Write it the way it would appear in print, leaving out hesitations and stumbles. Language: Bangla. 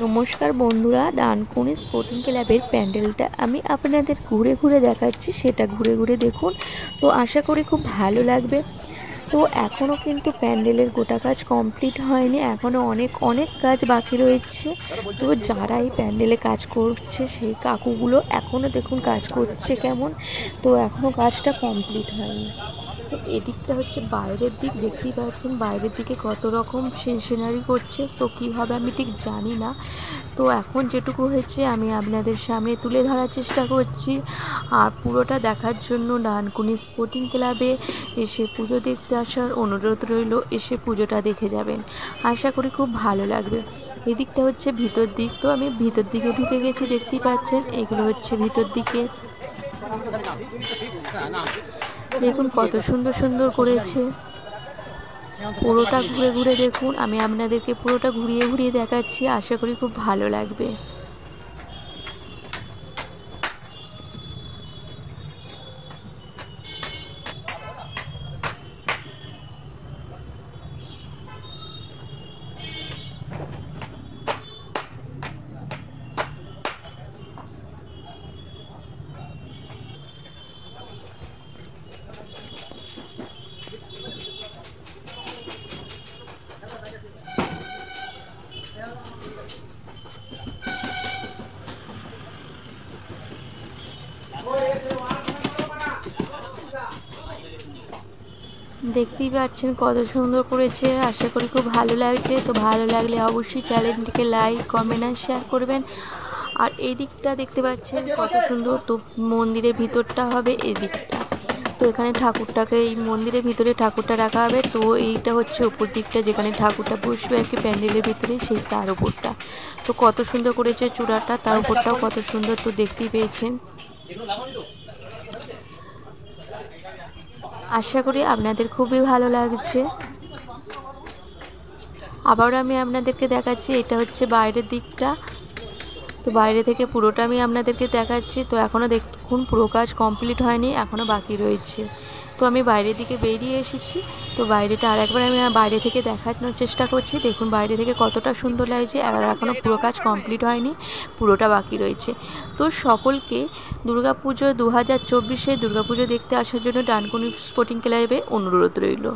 নমস্কার বন্ধুরা, ডানকুনি স্পোর্টিং ক্লাবের প্যান্ডেলটা আমি আপনাদের ঘুরে ঘুরে দেখাচ্ছি, সেটা ঘুরে ঘুরে দেখুন। তো আশা করি খুব ভালো লাগবে। তো এখনও কিন্তু প্যান্ডেলের গোটা কাজ কমপ্লিট হয়নি, এখনও অনেক অনেক কাজ বাকি রয়েছে। তো যারা এই প্যান্ডেলে কাজ করছে সেই কাকুগুলো এখনও দেখুন কাজ করছে কেমন। তো এখনও কাজটা কমপ্লিট হয়নি। তো এদিকটা হচ্ছে বাইরের দিক, দেখতেই পাচ্ছেন বাইরের দিকে কত রকম সিনারি করছে। তো কী হবে আমি ঠিক জানি না। তো এখন যেটুকু হয়েছে আমি আপনাদের সামনে তুলে ধরার চেষ্টা করছি। আর পুরোটা দেখার জন্য ডানকুনি স্পোর্টিং ক্লাবে এসে পুজো দেখতে আসার অনুরোধ রইল, এসে পুজোটা দেখে যাবেন, আশা করি খুব ভালো লাগবে। এদিকটা হচ্ছে ভিতর দিক, তো আমি ভিতর দিকে ঢুকে গেছি, দেখতেই পাচ্ছেন এগুলো হচ্ছে ভিতর দিকে। দেখুন কত সুন্দর সুন্দর করেছে, পুরোটা ঘুরে ঘুরে দেখুন। আমি আপনাদেরকে পুরোটা ঘুরিয়ে ঘুরিয়ে দেখাচ্ছি, আশা করি খুব ভালো লাগবে। দেখতেই পাচ্ছেন কত সুন্দর করেছে, আশা করি খুব ভালো লাগছে। তো ভালো লাগলে অবশ্যই চ্যানেলটিকে লাইক, কমেন্ট আর শেয়ার করবেন। আর এই দিকটা দেখতে পাচ্ছেন কত সুন্দর। তো মন্দিরের ভিতরটা হবে এই দিকটা। তো এখানে ঠাকুরটাকে এই মন্দিরের ভিতরে ঠাকুরটা রাখা হবে। তো এইটা হচ্ছে উপর দিকটা, যেখানে ঠাকুরটা বসবে আর কি প্যান্ডেলের ভিতরে, সেই তার উপরটা। তো কত সুন্দর করেছে চূড়াটা, তার উপরটাও কত সুন্দর। তো দেখতেই পেয়েছেন, আশা করি আপনাদের খুবই ভালো লাগছে। আবার আমি আপনাদেরকে দেখাচ্ছি, এটা হচ্ছে বাইরের দিকটা। তো বাইরে থেকে পুরোটা আমি আপনাদেরকে দেখাচ্ছি। তো এখনও দেখুন পুরো কাজ কমপ্লিট হয়নি, এখনও বাকি রয়েছে। তো আমি বাইরের দিকে বেরিয়ে এসেছি। তো বাইরেটা আরেকবার আমি বাইরে থেকে দেখানোর চেষ্টা করছি। দেখুন বাইরে থেকে কতটা সুন্দর লাগছে। আর এখনও পুরো কাজ কমপ্লিট হয়নি, পুরোটা বাকি রয়েছে। তো সকলকে দুর্গাপুজো 2024-এ দুর্গাপুজো দেখতে আসার জন্য ডানকুনি স্পোর্টিং ক্লাবে অনুরোধ রইল।